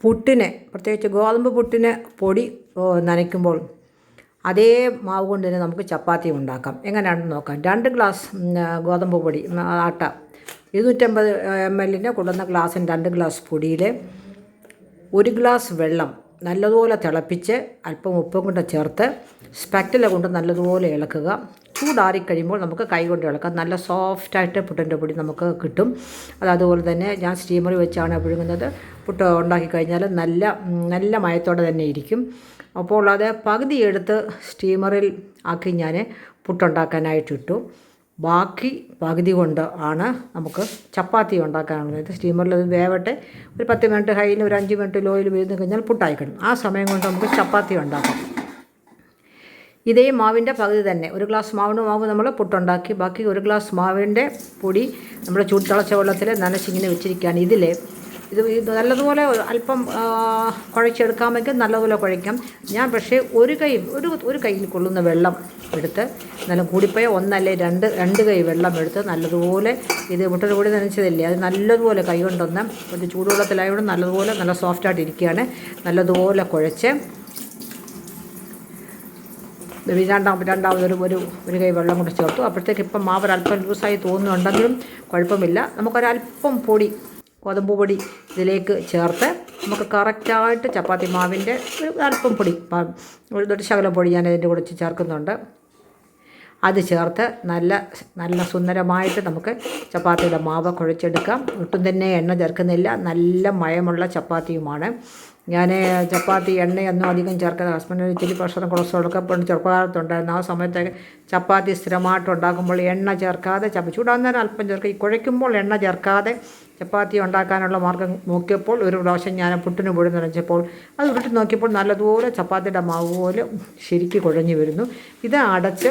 പുട്ടിന്, പ്രത്യേകിച്ച് ഗോതമ്പ് പുട്ടിന് പൊടി നനയ്ക്കുമ്പോൾ അതേ മാവ് കൊണ്ട് തന്നെ നമുക്ക് ചപ്പാത്തി ഉണ്ടാക്കാം. എങ്ങനെയാണെന്ന് നോക്കാം. 2 ഗ്ലാസ് ഗോതമ്പ് പൊടി ആട്ട, 250 ml കൊണ്ടുവന്ന ഗ്ലാസ്സിന് 2 ഗ്ലാസ് പൊടിയിൽ 1 ഗ്ലാസ് വെള്ളം നല്ലതുപോലെ തിളപ്പിച്ച് അല്പം ഉപ്പും കൊണ്ട് ചേർത്ത് സ്പാറ്റില കൊണ്ട് നല്ലതുപോലെ ഇളക്കുക. ചൂടാറിക്കഴിയുമ്പോൾ നമുക്ക് കൈ കൊണ്ട് ഇളക്കാം. നല്ല സോഫ്റ്റായിട്ട് പുട്ടിൻ്റെ പൊടി നമുക്ക് കിട്ടും. അതുപോലെ തന്നെ ഞാൻ സ്റ്റീമറിൽ വെച്ചാണ് പുഴുങ്ങുന്നത്. പുട്ട് ഉണ്ടാക്കി കഴിഞ്ഞാൽ നല്ല മയത്തോടെ തന്നെ ഇരിക്കും. അപ്പോൾ അത് പകുതി എടുത്ത് സ്റ്റീമറിൽ ആക്കി ഞാൻ പുട്ടുണ്ടാക്കാനായിട്ട് ഇട്ടു. ബാക്കി പകുതി കൊണ്ട് ആണ് നമുക്ക് ചപ്പാത്തി ഉണ്ടാക്കാനുള്ളത്. സ്റ്റീമറിൽ അത് വേവട്ടെ. ഒരു 10 മിനിറ്റ് ഹൈയിൽ, ഒരു 5 മിനിറ്റ് ലോയിൽ വീഴ്ന്നു കഴിഞ്ഞാൽ പുട്ടായിക്കണം. ആ സമയം കൊണ്ട് നമുക്ക് ചപ്പാത്തി ഉണ്ടാക്കാം. ഇതേ മാവിൻ്റെ പകുതി തന്നെ, 1 ഗ്ലാസ് മാവ് നമ്മൾ പുട്ടുണ്ടാക്കി. ബാക്കി 1 ഗ്ലാസ് മാവിൻ്റെ പൊടി നമ്മൾ തിളച്ച വെള്ളത്തിൽ നനച്ചിങ്ങനെ വെച്ചിരിക്കുകയാണ്. ഇത് നല്ലതുപോലെ അല്പം കുഴച്ചെടുക്കാമെങ്കിൽ നല്ലതുപോലെ കുഴയ്ക്കാം. ഞാൻ പക്ഷേ ഒരു കൈയിൽ കൊള്ളുന്ന വെള്ളം എടുത്ത്, നല്ല കൂടിപ്പോയ 1 അല്ലെ 2 കൈ വെള്ളം എടുത്ത് നല്ലതുപോലെ, ഇത് മുട്ടയുടെ കൂടി നനച്ചതല്ലേ, അത് നല്ലതുപോലെ കൈ കൊണ്ടൊന്ന് ഒരു ചൂടുവെള്ളത്തിലായതുകൊണ്ട് നല്ല സോഫ്റ്റായിട്ട് ഇരിക്കുകയാണ്. നല്ലതുപോലെ കുഴച്ച് രണ്ടാമതൊരു ഒരു കൈ വെള്ളം കൊണ്ട് ചേർത്തു. അപ്പോഴത്തേക്ക് ഇപ്പം മാവ് ഒരല്പം ലൂസായി തോന്നുന്നുണ്ടെങ്കിലും കുഴപ്പമില്ല. നമുക്കൊരല്പം പൊടി, ഗോതമ്പ് പൊടി ഇതിലേക്ക് ചേർത്ത് നമുക്ക് കറക്റ്റായിട്ട് ചപ്പാത്തി മാവിൻ്റെ ഒരു അല്പം പൊടി, ഒരു ശകലം പൊടി ഞാൻ ഇതിൻ്റെ കൂടെ ചേർക്കുന്നുണ്ട്. അത് ചേർത്ത് നല്ല സുന്ദരമായിട്ട് നമുക്ക് ചപ്പാത്തിയുടെ മാവ് കുഴച്ചെടുക്കാം. ഒട്ടും തന്നെ എണ്ണ ചേർക്കുന്നില്ല. നല്ല മയമുള്ള ചപ്പാത്തിയുമാണ്. ഞാൻ ചപ്പാത്തി എണ്ണയൊന്നും അധികം ചേർക്കാതെ, ഹസ്ബൻഡിന് ഇച്ചിരി പ്രഷറും കൊളസ്ട്രോളൊക്കെ ചെറുപ്പകാലത്തുണ്ടായിരുന്നു. ആ സമയത്തൊക്കെ ചപ്പാത്തി സ്ഥിരമായിട്ട് ഉണ്ടാക്കുമ്പോൾ എണ്ണ ചേർക്കാതെ, ചൂടാകുന്നേരം അല്പം ചേർക്കുക. ഈ കുഴയ്ക്കുമ്പോൾ എണ്ണ ചേർക്കാതെ ചപ്പാത്തി ഉണ്ടാക്കാനുള്ള മാർഗ്ഗം നോക്കിയപ്പോൾ ഒരു പ്രാവശ്യം ഞാൻ പുട്ടിന് പൊടി നനച്ചപ്പോൾ അത് ഉരുട്ടി നോക്കിയപ്പോൾ നല്ലതുപോലെ ചപ്പാത്തിയുടെ മാവ് പോലെ ശരിക്ക് കുഴഞ്ഞു വരുന്നു. ഇത് അടച്ച്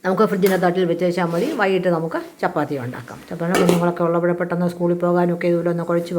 നമുക്ക് ഫ്രിഡ്ജിൻ്റെ തട്ടിൽ വെച്ചാൽ മതി. വൈകിട്ട് നമുക്ക് ചപ്പാത്തി ഉണ്ടാക്കാം. ചപ്പാത്തി കുഞ്ഞുങ്ങളൊക്കെ ഉള്ളപ്പോൾ പെട്ടെന്ന് സ്കൂളിൽ പോകാനൊക്കെ ഇതുപോലെ ഒന്ന് കുഴച്ച് വെക്കാം.